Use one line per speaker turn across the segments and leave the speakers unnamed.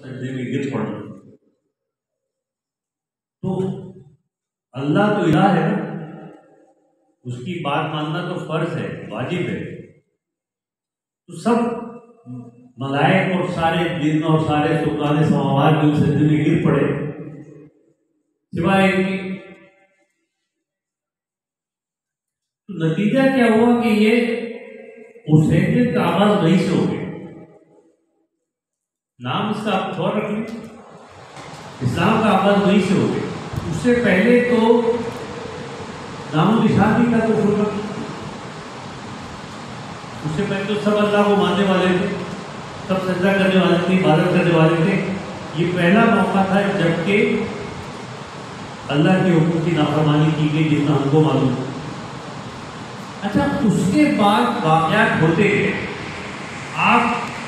سجدے میں گر پڑنا. تو اللہ تو الہ ہے نا، اس کی بات ماننا تو فرض ہے، واجب ہے. تو سب ملائک اور سارے جن اور سارے سکان سماوات جو سجدے میں گر پڑے سوائے کہ نتیجہ کیا ہوا کہ یہ حسین کا آغاز وہیں سے ہو گیا. نام اس کا آپ غور رکھیں، اسلام کا آغاز وہیں سے ہو گیا. اس سے پہلے تو نام و نشان بھی تھا. تو اس سے پہلے تو سب اللہ کو ماننے والے تھے، سب سجدہ کرنے والے تھے، عبادت کرنے والے تھے. یہ پہلا موقع تھا جبکہ اللہ کے حکم کی نافرمانی کی گئی، جتنا ہم کو معلوم. اچھا، اس کے بعد واقعات ہوتے گئے. آپ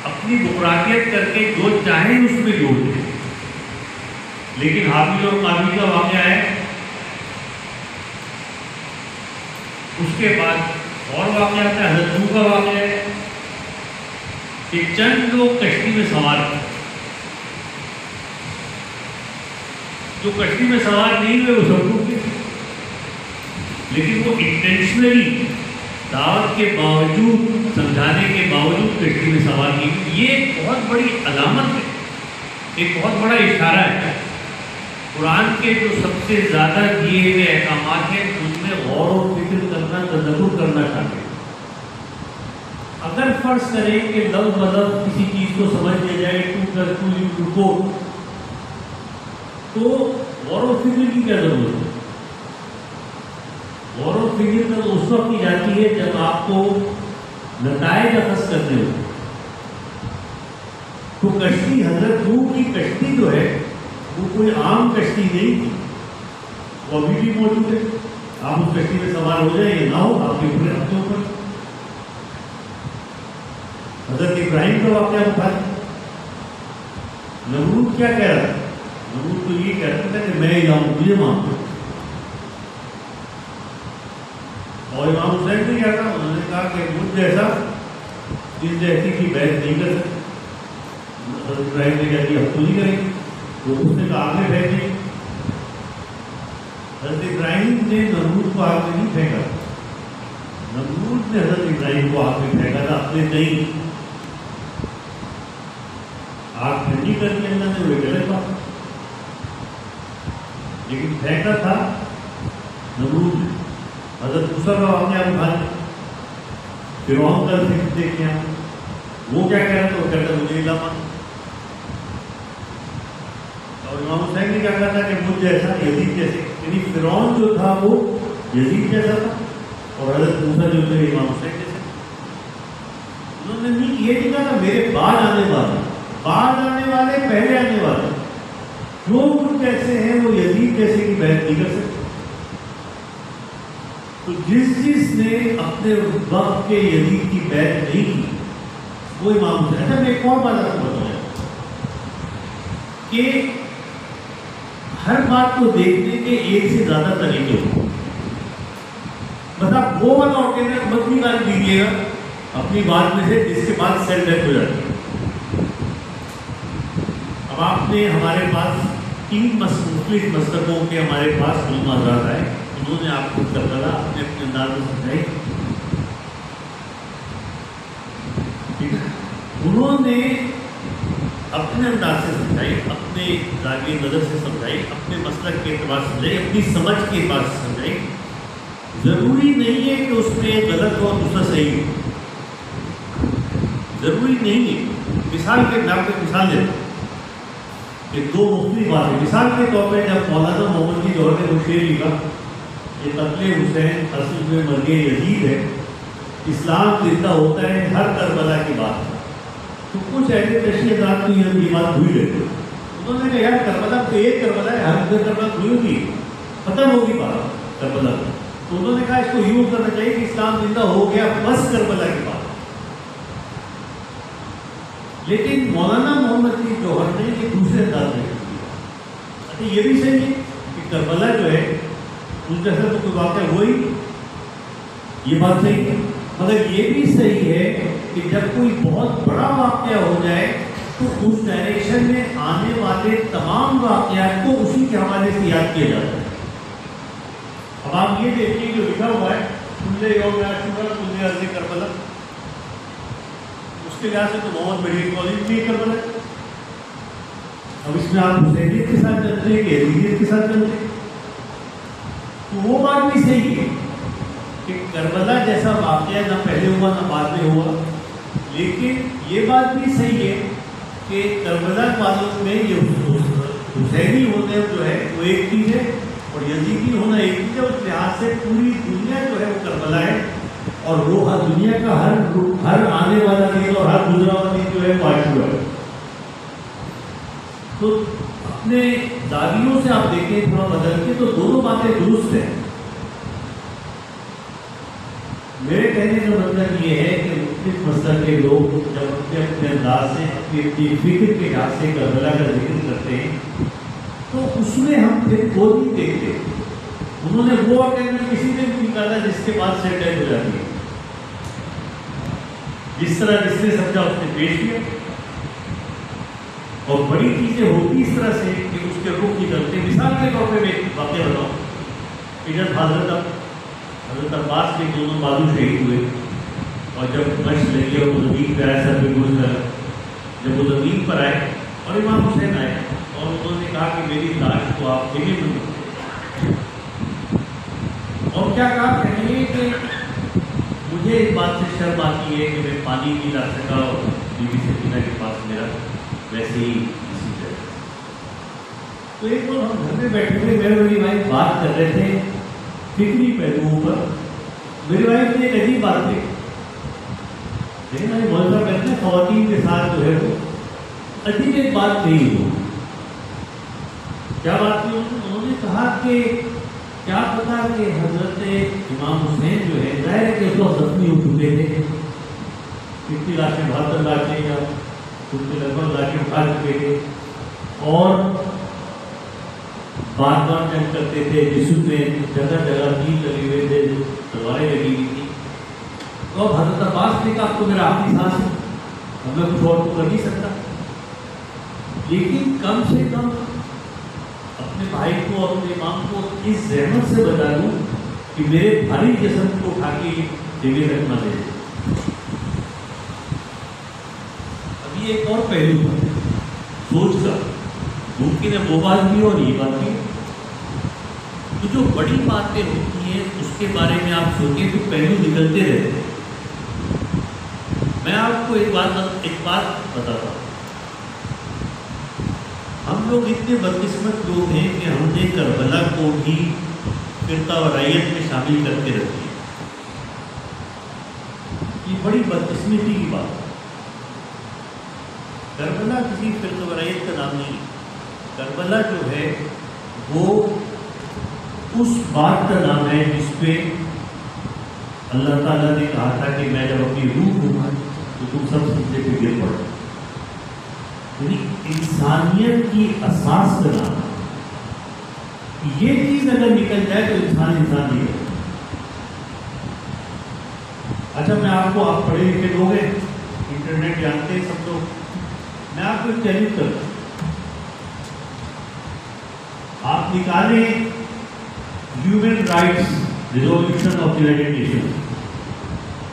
اپنی بکراتیت کر کے جو چاہیں اس میں جوڑ دیں، لیکن حابیل اور قابیل کا واقعہ ہے. اس کے بعد اور واقعات ہے، حضرت نوح کا واقعہ ہے کہ چند لوگ کشتی میں سوار تھے. جو کشتی میں سوار نہیں ہوئے وہ سب ڈوب گئے، لیکن وہ انٹینشنلی دعوت کے باوجود، سمجھانے کے باوجود کشتی میں سوار کی. یہ ایک بہت بڑی علامت ہے، ایک بہت بڑا اشارہ ہے. قرآن کے جو سب سے زیادہ دیے ہوئے احکامات ہیں ان میں غور و فکر کرنا، تدبر کرنا چاہتے ہیں. اگر فرض کریں کہ لفظ مطلب کسی چیز کو سمجھ لیا جائے 2+2=4، تو غور و فکر کی کیا ضرورت ہے؟ غور و فکر تو اس وقت کی جاتی ہے جب آپ کو نتائج اخذ کرنے ہو. تو کشتی، حضرت نوح کی کشتی جو ہے وہ کوئی عام کشتی نہیں تھی، وہ ابھی بھی موجود ہے. آپ اس کشتی میں سوار ہو جائیں یا نہ ہو، آپ کے اوپر اپنے اوپر. حضرت ابراہیم کا واقعہ اٹھا. نمرود کیا کہہ رہا تھا؟ نمرود تو یہ کہتا تھا کہ میں الہ مجھے مانتا ہوں. اور امام حسین نے کیا تھا؟ انہوں نے کہا کہ مجھ جیسا جس جیسی کی بیعت نہیں کر سکتے. حضرت ابراہیم نے کہا کہ ہم تو نہیں کریں گے. تو اس نے کہا آگ میں پھینک دی. حضرت ابراہیم نے نمرود کو آگ میں نہیں پھینکا، نمرود نے حضرت ابراہیم کو آگ میں پھینکا تھا. اپنے نہیں آگ ٹھنڈی کر کے اللہ نے وہ غلط بات، لیکن پھینکا تھا نمرود نے. حضرت موسیٰ کا واقعہ اٹھا لیا. فرعون کا ذکر دیکھیں آپ، وہ کیا کہہ رہا تھا؟ وہ کہتا مجھے الہ مان. اور امام حسین نے کیا کہا تھا کہ مجھ جیسا، یزید جیسے. یعنی فرعون جو تھا وہ یزید جیسا تھا، اور حضرت موسیٰ جو تھے امام حسین جیسے. انہوں نے یہ نہیں کہا میرے بعد آنے والے، بعد آنے والے، پہلے آنے والے جو کچھ ایسے ہیں وہ یزید جیسے کی بیعت نہیں کر سکتے. تو جس نے اپنے وقت کے یزید کی بیعت نہیں کی وہ امام حسین. اچھا، میں ایک اور بات آپ کو بتاؤں کہ ہر بات کو دیکھنے کے ایک سے زیادہ طریقے ہو. بس آپ وہ والا آرگینر مت نکال دیجیے گا اپنی بات میں سے جس کے بعد سیل ڈیتھ ہو جاتی ہے. اب آپ نے ہمارے پاس 3 مختلف مسلکوں کے ہمارے پاس علماء حضرات آئے، انہوں نے آپ کو کربلا اپنے اپنے انداز میں سمجھائی. انہوں نے اپنے انداز سے سمجھائی، اپنے زاویہ نظر سے سمجھائی، اپنے مسلک کے اعتبار سے سمجھائی، اپنی سمجھ کے اعتبار سے سمجھائی. ضروری نہیں ہے کہ اس میں غلط ہو اور دوسرا صحیح ہو، ضروری نہیں ہے. مثال کے میں آپ کو مثال دیتا ہوں کہ 2 مختلف باتیں. مثال کے طور پہ جب مولانا محمد کی جوہر نے وہ شعر لکھا کہ قتل حسین اصل میں مرگ یزید ہے، اسلام زندہ ہوتا ہے ہر کربلا کی بات. تو کچھ ایسے تشریح دار تو یہ بات بھول گئے. انہوں نے کہا یار کربلا تو ایک کربلا ہے، ہر کربلا بھول ہوگی، ختم ہوگی بات کربلا. تو انہوں نے کہا اس کو یوں کرنا چاہیے کہ اسلام زندہ ہو گیا بس کربلا کی بات. لیکن مولانا محمد کی جوہر نے یہ دوسرے انداز میں کیا. اچھا، یہ بھی صحیح ہے کہ کربلا جو ہے اس جیسا تو کوئی واقعہ وہی، یہ بات صحیح ہے. مگر یہ بھی صحیح ہے کہ جب کوئی بہت بڑا واقعہ ہو جائے تو اس ڈائریکشن میں والے تمام واقعات کو اسی کے حوالے سے یاد کیا جاتا ہے۔ اب آپ یہ دیکھیے جو لکھا ہوا ہے کل یوم عاشورا کل ارض کربلا، اس کے لحاظ سے تو محمد میڈیکل کالج بھی کربلا ہے۔ اب اس میں آپ حسینیت کے ساتھ چلتے ہیں کہ یزیدیت کے ساتھ چلتے ہیں، تو وہ بات بھی صحیح ہے کہ کربلا جیسا واقعہ نہ پہلے ہوا نہ بعد میں ہوا، لیکن یہ بات بھی صحیح ہے کہ کربلا والوں میں یہ حسینی ہونا جو ہے وہ ایک چیز ہے اور یزیدی ہونا ایک چیز ہے۔ اس لحاظ سے پوری دنیا جو ہے وہ کربلا ہے، اور وہ ہر دنیا کا ہر آنے والا دن اور ہر گزرا ہوا دن جو ہے وہ عاشورا ہے۔ تو اپنے زاویوں سے آپ دیکھیں تھوڑا بدل کے، تو دونوں باتیں درست ہیں۔ میرے کہنے کا مطلب یہ ہے کہ مختلف مسلک کے لوگ جب اپنے اپنے انداز سے اپنی فکر کے لحاظ سے کربلا کا ذکر کرتے ہیں تو اس میں ہم پھر وہ نہیں دیکھتے۔ انہوں نے وہ اٹینڈر کسی نے بھی نکالا جس کے بعد سے ڈیتھ ہو جاتی ہے، جس طرح جس نے سمجھا اس نے پیش کیا، اور بڑی چیزیں ہوتی اس طرح سے کہ اس کے رخ نکلتے۔ مثال کے طور پہ میں ایک واقعہ بتاؤں کہ جب حضرت عباس کے دونوں بازو شہید ہوئے اور جب مشق لگی اور وہ زمین پہ آئے، سر پہ گرز کر جب وہ زمین پر آئے اور امام حسین آئے اور انہوں نے کہا کہ میری لاش کو آپ دیکھیں گے، اور کیا کہا کہیے کہ مجھے اس بات سے شرم آتی ہے کہ میں پانی نہیں لا سکا اور بی بی سکینہ کے پاس میرا ویسے ہی اسی طرح۔ تو ایک بار ہم گھر میں بیٹھے ہوئے میرے بڑی بھائی بات کر رہے تھے فکری پہلوؤں پر۔ میری وائف نے ایک عجیب بات کی، لیکن ہمیں موضوع کرتے ہیں خواتین کے ساتھ جو ہے وہ عجیب ایک بات نہیں ہو۔ کیا بات کی؟ انہوں نے کہا کہ کیا پتا کہ حضرت امام حسین جو ہے ظاہر ہے کہ اس وقت زخمی ہو چکے تھے، کتنی لاشیں 72 لاشیں یا خود کے لگ بھگ لاشیں اٹھا چکے تھے اور بار بار جنگ کرتے تھے، جسم میں جگہ جگہ تیر لگے ہوئے تھے، تلواریں لگی ہوئی تھی۔ تو اب حضرت عباس نے کہا اب تو میرا آخری سانس ہے، اب میں کچھ اور تو کر نہیں سکتا، لیکن کم سے کم اپنے بھائی کو اپنے امام کو اس زحمت سے بتا دوں کہ میرے بھاری جسم کو اٹھا کے جگہ رکھنا دے۔ ابھی ایک اور پہلو ہے سوچ کا، ممکن ہے وہ بات بھی اور یہ بات بھی، تو جو بڑی باتیں ہوتی ہیں اس کے بارے میں آپ سوچیں تو پہلو نکلتے رہتے ہیں۔ میں آپ کو ایک بات بتاتا ہوں، ہم لوگ اتنے بدقسمت لوگ ہیں کہ ہم نے کربلا کو بھی فرقہ وارائیت میں شامل کر کے رکھی ہے۔ یہ بڑی بدقسمتی کی بات ہے۔ کربلا کسی فرقہ وارائیت کا نام نہیں، کربلا جو ہے وہ اس بات کا نام ہے جس پہ اللہ تعالیٰ نے کہا تھا کہ میں جب اپنی روح دوں گا تو تم سب سجدے پہ گر پڑو۔ یعنی انسانیت کی اساس کا نام ہے۔ یہ چیز اگر نکل جائے تو انسان نہیں ہے۔ اچھا میں آپ کو، آپ پڑھے لکھے لوگ ہیں، انٹرنیٹ جانتے ہیں سب لوگ، میں آپ کو ایک چیلنج کرتا ہوں، آپ نکالیں human rights resolution of United Nation,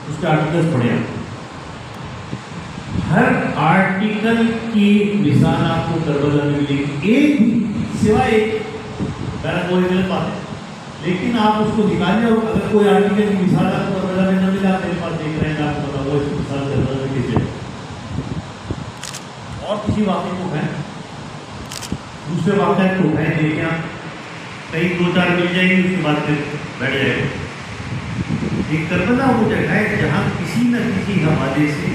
اس کے آرٹیکلس پڑھیں آپ، ہر آرٹیکل کی مثال آپ کو کربلا میں ملے گی، ایک بھی سوائے ایک پیراگوئیکل بات ہے، لیکن آپ اس کو نکالیں اور اگر کوئی آرٹیکل کی مثال آپ کو کربلا میں نہ ملا، میرے پاس دیکھ رہے ہیں آپ کو بتا وہ اس کی مثال کربلا میں کس جائے اور کسی واقعے کو اٹھائیں، دوسرے واقعے کو اٹھائیں، دیکھیں آپ کہیں دو چار مل جائیں گے، اس کے بعد پھر بیٹھ جائے گا۔ ایک کربلا وہ جگہ ہے جہاں کسی نہ کسی حوالے سے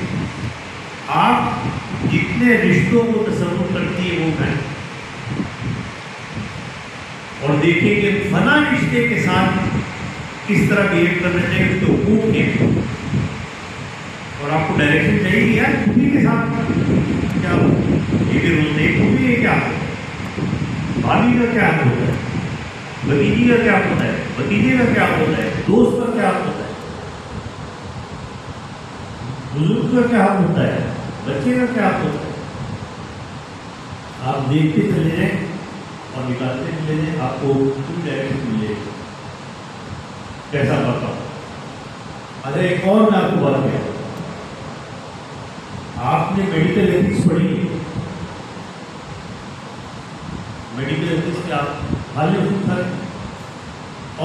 آپ جتنے رشتوں کو تصور کرتی ہے وہ ہیں، اور دیکھیں کہ فلاں رشتے کے ساتھ کس طرح بہیو کرنا چاہیے، اس کے حقوق ہیں، اور آپ کو ڈائریکشن چاہیے کہ یار پھوپھی کے ساتھ کیا ہو، یہ بھی رول نہیں، پھوپھی کا کیا ہو، بھابھی کا کیا ہوتا ہے، بھتیجی کا کیا ہوتا ہے، بھتیجے کا کیا ہوتا ہے، دوست کا کیا ہوتا ہے، بزرگ کا کیا ہوتا ہے، بچے کا کیا ہوتا ہے، آپ دیکھتے چلے جائیں اور نکالتے چلے جائیں، آپ کو پوری ڈائریکشن مل جائے گی کیسا کرتا ہوں۔ اگر ایک اور میں آپ کو بات کیا، آپ نے میڈیکل ایتھکس پڑھی ہے، میڈیکل ایتھکس کے آپ حالیہ اصول تھا،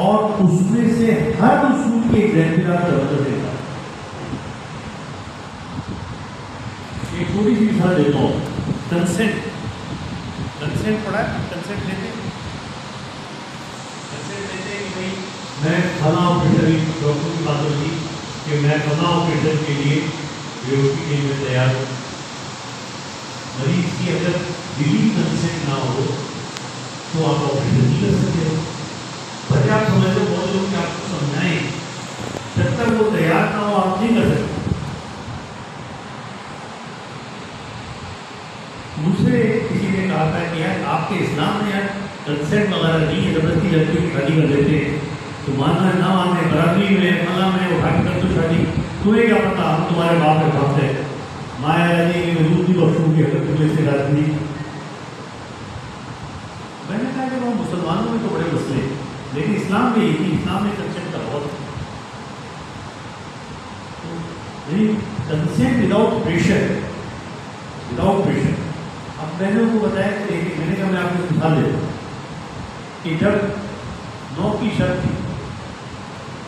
اور اس میں سے ہر اصول کے ایگزامپل آپ زبردست دیتا ہے۔ ایک چھوٹی سی مثال دیتا ہوں، کنسنٹ پڑھا ہے، کنسنٹ لیتے کہ بھائی میں فلاں آپریشن، ڈاکٹر کی بات ہوگی کہ میں فلاں آپریشن کے لیے بیوقوفی کے لیے تیار ہوں، مریض کی اگر دلی کنسنٹ نہ ہو تو آپ آپریشن نہیں کر سکتے ہو۔ بھلے آپ سمجھ لو بہت لوگ کہ آپ کو سمجھائیں، جب تک وہ تیار نہ ہو آپ نہیں کر سکتے۔ دوسرے کسی نے کہا تھا کہ یار آپ کے اسلام میں یار کنسنٹ وغیرہ نہیں ہے، زبردستی لڑکی کی شادی کر دیتے ہیں، تو ماننا نہ ماننے برادری میں فلاں میں اٹھا کے کر دو شادی، تمہیں کیا پتا ہم تمہارے باپ کے باپ ہے، مایا علی کی وجود بھی بخشوں گی اگر تمہیں سے رات نہیں۔ میں نے کہا کہ وہ مسلمانوں میں تو بڑے مسئلے ہیں، لیکن اسلام میں یہی، اسلام میں کنسنٹ کا بہت consent without pressure, without pressure. اب میں نے ان کو بتایا کہ میں نے کہا میں آپ کو مثال دیتا ہوں کہ جب 9 کی شب تھی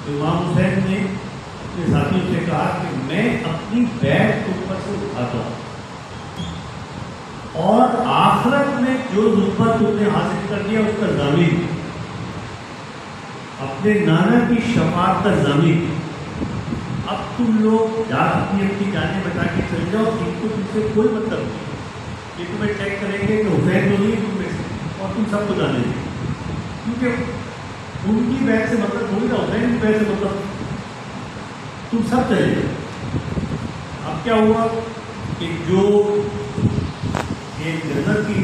تو امام حسین نے اپنے ساتھیوں سے کہا کہ میں اپنی بیگ اوپر سے اٹھاتا ہوں اور آخرت میں جو نعمت تم نے حاصل کر لیا اس کا ضامن، اپنے نانا کی شفاعت کا ضامن۔ اب تم لوگ اپنی اپنی جانیں بچا کے چل جاؤ، ان کو تم سے کوئی مطلب نہیں، یہ تمہیں چیک کریں گے کہ حسین تو نہیں تم میں سے، اور تم سب کو جانے دیں، کیونکہ ان کی بیگ سے مطلب تھوڑی نا، حسین کی بیگ سے مطلب، تم سب چلے جاؤ۔ اب کیا ہوا کہ جو ایک جنت کی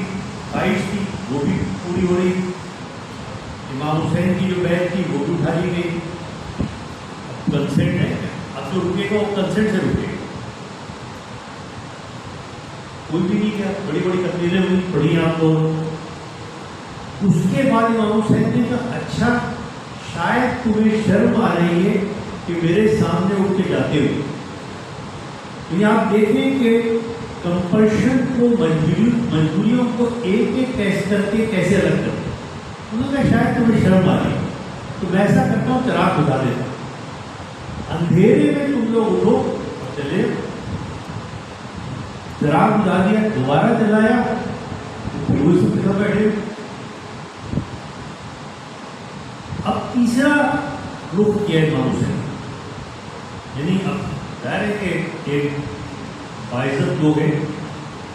خواہش تھی وہ بھی پوری ہو رہی، امام حسین کی جو بیگ تھی وہ بھی اٹھا لی گئی۔ اب کنسنٹ ہے، اب جو رکے گا وہ کنسنٹ سے رکے گا، کوئی بھی نہیں کیا، بڑی بڑی تقریریں ہوئی پڑھی آپ کو۔ اس کے بعد امام حسین نے کہا اچھا شاید تمہیں شرم آ رہی ہے کہ میرے سامنے اٹھ کے جاتے ہوئے، یعنی آپ دیکھیں کہ کمپلشن کو، مجبوریوں کو ایک ایک ٹیسٹ کر کے کیسے الگ کرتے ہیں۔ انہوں نے کہا شاید تمہیں شرم آ رہی ہے تو میں ایسا کرتا ہوں چراغ بجھا دیتا ہوں، اندھیرے میں تم لوگ اٹھو اور چلے۔ چراغ بجھا دیا، دوبارہ جلایا، وہ سب کے ساتھ بیٹھے۔ اب تیسرا رخ کیا امام حسین، یعنی اب ظاہر ہے کہ ایک باعزت لوگ ہیں،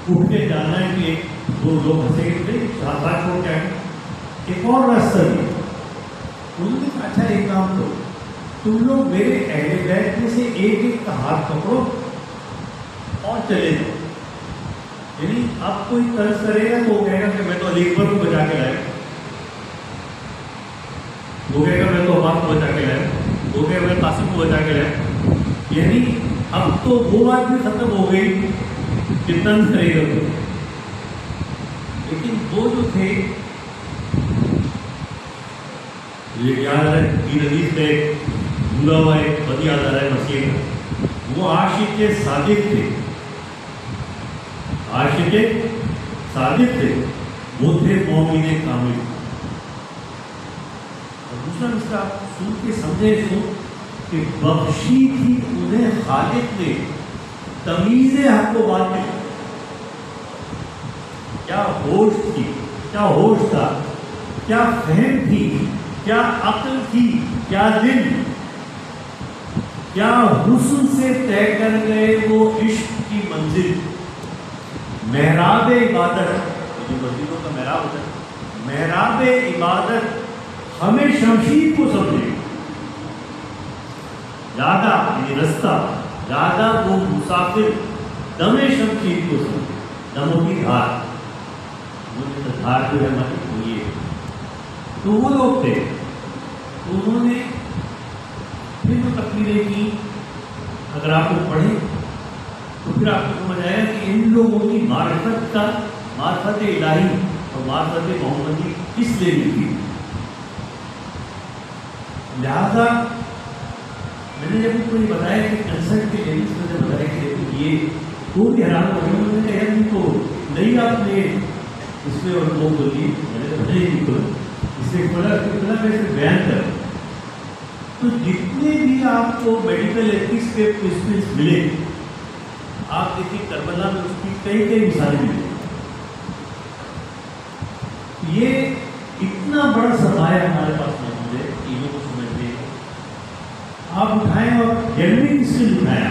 اٹھ کے جانا ہے کہ دو لوگ ہنسے گے ساتھ ساتھ چھوڑ کے آئیں، ایک اور راستہ دیا۔ انہوں نے کہا اچھا ایک کام کرو، تم لوگ میرے اہل بیت میں سے ایک ایک کا ہاتھ پکڑو اور چلے جاؤ۔ یعنی اب کوئی طرز کرے گا تو وہ کہے گا کہ میں تو علی اکبر کو بچا کے لایا، وہ کہے گا میں تو عباس کو بچا کے لایا، وہ کہے گا میں قاسم کو بچا کے لایا۔ یعنی اب تو وہ بات بھی ختم ہو گئی کہ طنز کرے گا تو، لیکن وہ جو تھے یہ یاد ہے کہ حدیث میں بھولا ہوا ایک بد یاد آ رہا ہے مسیح کا، وہ عاشق صادق تھے، عاشق صادق تھے، وہ تھے مومن کامل۔ اور دوسرا مسئلہ آپ سن کے سمجھے سو کہ بخشی تھی انہیں خالق نے تمیز حق و باطل، کیا ہوش تھی، کیا ہوش تھا، کیا فہم تھی، کیا عقل تھی، کیا دل، کیا حسن سے طے کر گئے وہ عشق کی منزل۔ محراب عبادت، جو مسجدوں کا محراب ہوتا ہے، محراب عبادت ہمیں شمشیر کو سمجھے، زیادہ یہ رستہ، زیادہ وہ مسافر دم شمشیر کو سمجھے، دموں کی دھار، وہ دھار جو ہے ہماری ہوئی ہے۔ تو وہ لوگ تھے، انہوں نے پھر جو تقریریں کی اگر آپ کو پڑھیں تو پھر آپ کو سمجھ آیا کہ ان لوگوں کی معرفت کا معرفت الہی اور معرفت محمدی کس لیے ملتی. لہٰذا میں نے جب ان کو یہ بتایا کہ کنسرٹ کے لیے اس میں بتایا کہ یہ تو بھی حیران ہو گیا. میں نے کہا یار تو نہیں آپ نے اس میں اور لوگ بولیے میں نے بتایا نہیں کھولا اس سے کھولا میں سے بیان کر. تو جتنے بھی آپ کو میڈیکل ایتھکس کے پرنسپلس ملے آپ دیکھیے کربلا میں اس کی کئی کئی مثالیں ملیں. یہ اتنا بڑا سرمایہ ہمارے پاس موجود ہے چیزوں کو سمجھتے ہیں. آپ اٹھائیں اور جنرل اسکل اٹھائیں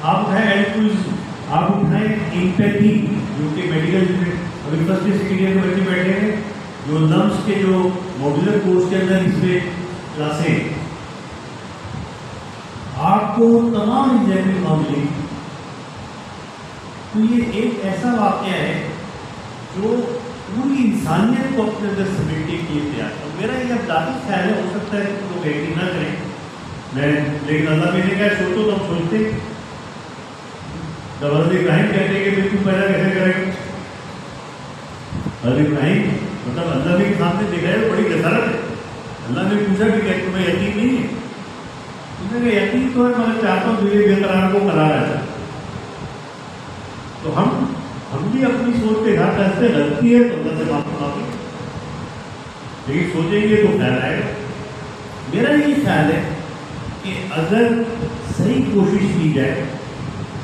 آپ اٹھائیں ایلٹروئزم آپ اٹھائیں ایمپیتھی جو کہ میڈیکل میں ابھی فرسٹ سیکنڈ ایئر کے بچے بیٹھے ہیں جو لمس کے جو ماڈیولر کورس کے اندر اس میں کلاسیں آپ کو تمام انجینئرنگ معاملے. تو یہ ایک ایسا واقعہ ہے جو پوری انسانیت کو اپنے اندر سمیٹنے کے لیے تیار ہے. اور میرا یہ اب داخل خیال ہے ہو سکتا ہے کہ لوگ یقین نہ کریں میں لیکن اللہ میں نے کہا سوچو تو ہم سوچتے جب حضرت ابراہیم کہتے ہیں کہ بالکل پیدا کیسے کریں. حضرت ابراہیم مطلب اللہ کے سامنے دیکھا ہے بڑی جسارت ہے. اللہ نے پوچھا بھی کہ تمہیں یقین نہیں ہے. تم نے کہا یقین تو ہے میں چاہتا ہوں تجھے بے قرار کو قرار ہے. تو ہم بھی اپنی سوچ کے گھر ایسے غلطی ہے تو اللہ سے معافی لیکن سوچیں گے تو خیال آئے گا. میرا یہ خیال ہے کہ اگر صحیح کوشش کی جائے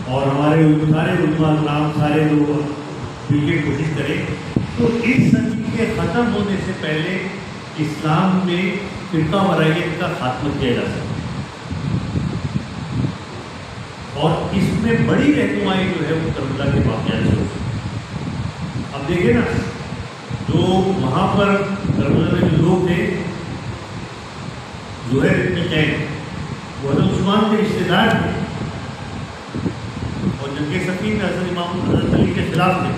اور ہمارے سارے علماء کرام سارے لوگ مل کے کوشش کریں تو اس صدی کے ختم ہونے سے پہلے اسلام میں فرقہ واریت کا خاتمہ کیا جا سکتا ہے. اور اس میں بڑی رہنمائی جو ہے وہ کربلا کے واقعات سے. اب دیکھیں نا جو وہاں پر کربلا میں جو لوگ تھے زہیر ابن قین وہ حضرت عثمان کے رشتے دار تھے اور جنگ صفین میں حضرت امام حضرت علی کے خلاف تھے.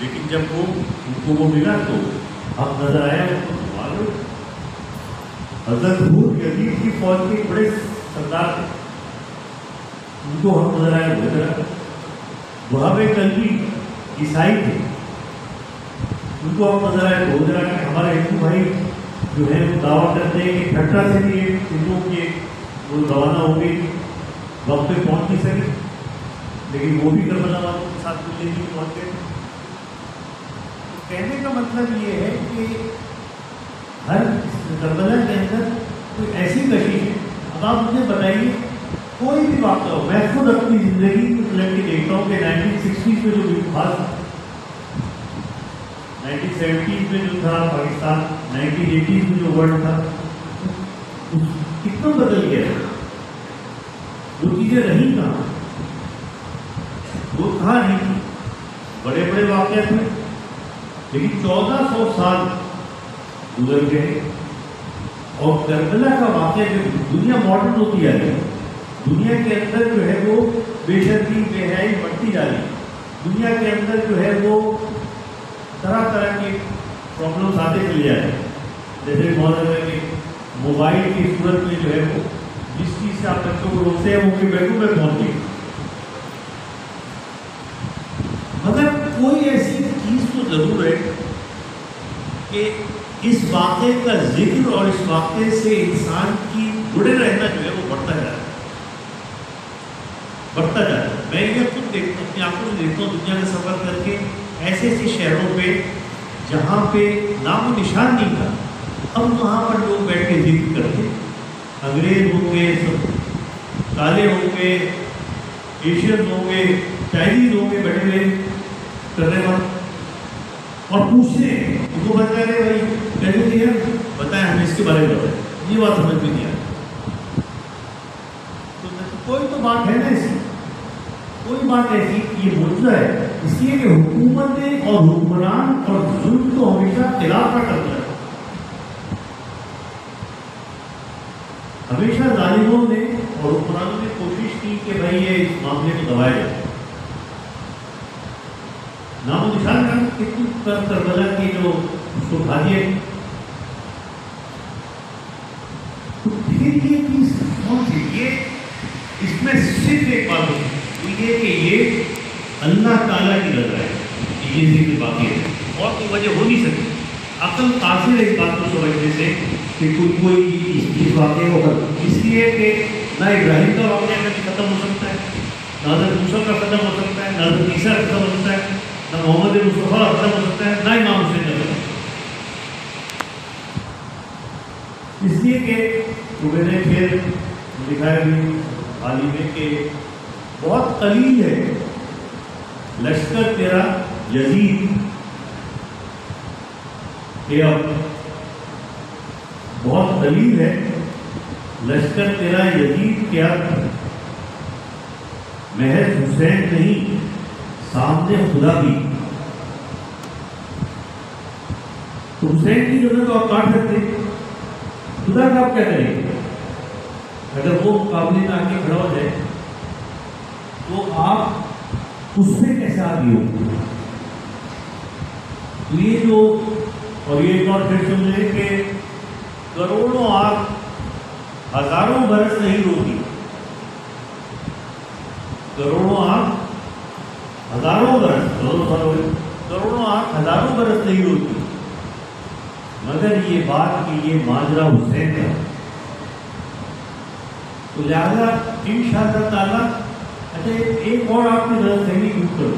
لیکن جب ان کو وہ ملا تو اب نظر آیا حضرت حود یزید کی فوج کے بڑے سردار تھے. ان کو ہم نظر آیا وہ طرح وہاں کلبی عیسائی تھے. ان کو ہم نظر آیا وہ طرح کہ ہمارے ہندو بھائی جو ہے وہ دعویٰ کرتے ہیں کہ ٹھٹا سے بھی ہندوؤں کے وہ روانہ ہو گئی وقت پہ پہنچ نہیں سکے لیکن وہ بھی کربلا والوں کے ساتھ ملنے کے لیے پہنچ گئے. کہنے کا مطلب یہ ہے کہ ہر کربلا کے اندر کوئی ایسی کشش ہے. اب آپ مجھے بتائیے کوئی بھی واقعہ ہو میں خود اپنی زندگی کو لگ کے دیکھتا ہوں کہ 1960 میں جو خاص 1970 میں جو تھا پاکستان 1980 میں جو ورلڈ تھا کتنا بدل گیا ہے. وہ چیزیں رہی کہاں وہ کہاں نہیں تھی. بڑے بڑے واقعات میں لیکن 1400 سال گزر گئے اور کربلا کا واقعہ جو دنیا ماڈرن ہوتی جا رہی ہے دنیا کے اندر جو ہے وہ بے شرطی بے حیائی بڑھتی جا رہی ہے. دنیا کے اندر جو ہے وہ طرح طرح کے پرابلمس آتے چلے جا رہے ہیں. جیسے کہ موبائل کی صورت میں جو ہے وہ جس چیز سے آپ بچوں کو روکتے ہیں وہ بھی بیٹھوں میں پہنچ گئی. مگر کوئی ایسی چیز تو ضرور ہے کہ اس واقعے کا ذکر اور اس واقعے سے انسان کی جڑے رہنا جو ہے وہ بڑھتا جا رہا ہے. میں یہ خود دیکھتا ہوں اپنی آنکھوں سے دیکھتا ہوں دنیا کا سفر کر کے ایسے ایسے شہروں پہ جہاں پہ نام و نشان نہیں تھا اب وہاں پر لوگ بیٹھ کے ذکر کرتے. انگریز ہوں گے کالے ہوں گے ایشین ہوں گے چائنیز ہوں گے بیٹھے ہوئے کرنے والے اور پوچھتے ہیں ان کو بتا رہے بھائی کہتے تھے یار بتائیں ہمیں اس کے بارے میں بتائیں. یہ بات سمجھ میں نہیں آئی. کوئی تو بات ہے نا ایسی کوئی بات ایسی یہ معجزہ ہے اس لیے کہ حکومتیں اور حکمران اور ظلم تو ہمیشہ خلاف کا کرتا ہے. ہمیشہ ظالموں نے اور حکمرانوں نے کوشش کی کہ بھائی یہ اس معاملے کو دبایا جائے. نام و نشان کا کتنی کربلا کی جو اس کو کھا دیا. تو پھر یہ چیز کون سی یہ اس میں صرف ایک بات ہوتی ہے یہ کہ یہ اللہ تعالیٰ کی نظر ہے کہ یہ ذکر باقی ہے، اور کوئی وجہ ہو نہیں سکتی۔ عقل قاصر ہے اس بات کو سمجھنے سے کہ کوئی اس واقعے کو اس لیے کہ نہ ابراہیم کا واقعہ کبھی ختم ہو سکتا ہے، نہ حضرت موسیٰ کا ختم ہو سکتا ہے، نہ حضرت عیسیٰ کا ختم ہو سکتا ہے، نہ محمد مصطفیٰ کا ختم ہو سکتا ہے، نہ امام حسین کا ختم۔ اس لیے کہ تو میں نے پھر لکھا ہے بھی حال ہی میں کہ بہت قلیل ہے لشکر تیرا یزید کہ اب بہت قلیل ہے لشکر تیرا یزید کیا محض حسین نہیں سامنے خدا بھی۔ تو حسین کی جگہ تو آپ کاٹ سکتے، خدا کا آپ کیا کریں گے؟ اگر وہ مقابلے میں آ کے کھڑا ہو جائے تو آپ اس سے کیسے آگے ہو؟ تو یہ جو اور یہ ایک اور پھر سمجھے کہ کروڑوں آنکھ ہزاروں برس نہیں روتی، کروڑوں آنکھ ہزاروں برس کروڑوں آنکھ ہزاروں برس نہیں روتی، مگر یہ بات کہ یہ ماجرا حسین کا۔ تو لہٰذا انشاءاللہ تعالیٰ اچھا ایک اور آپ کی غلط فہمی دور کرو،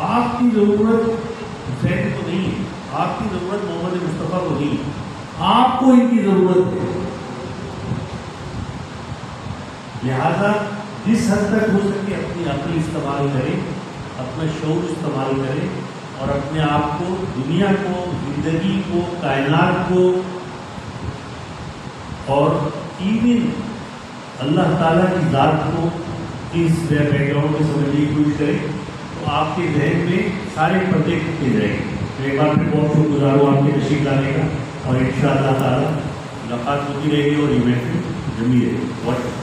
آپ کی ضرورت حسین کو نہیں ہے، آپ کی ضرورت محمد مصطفیٰ کو نہیں ہے، آپ کو ان کی ضرورت ہے۔ لہذا جس حد تک ہو سکے اپنی عقل استعمال کریں، اپنا شعور استعمال کریں، اور اپنے آپ کو، دنیا کو، زندگی کو، کائنات کو، اور ایون اللہ تعالیٰ کی ذات کو اس بیک گراؤنڈ میں سمجھنے کی کوشش کریں، تو آپ کے ذہن میں سارے پردے کھلتے جائیں گے۔ میں ایک بار پھر بہت شکر گزار ہوں آپ کے تشریف لانے کا، اور انشاءاللہ تعالیٰ ملاقات ہوتی رہے گی اور یہ محفل جمی رہے گی۔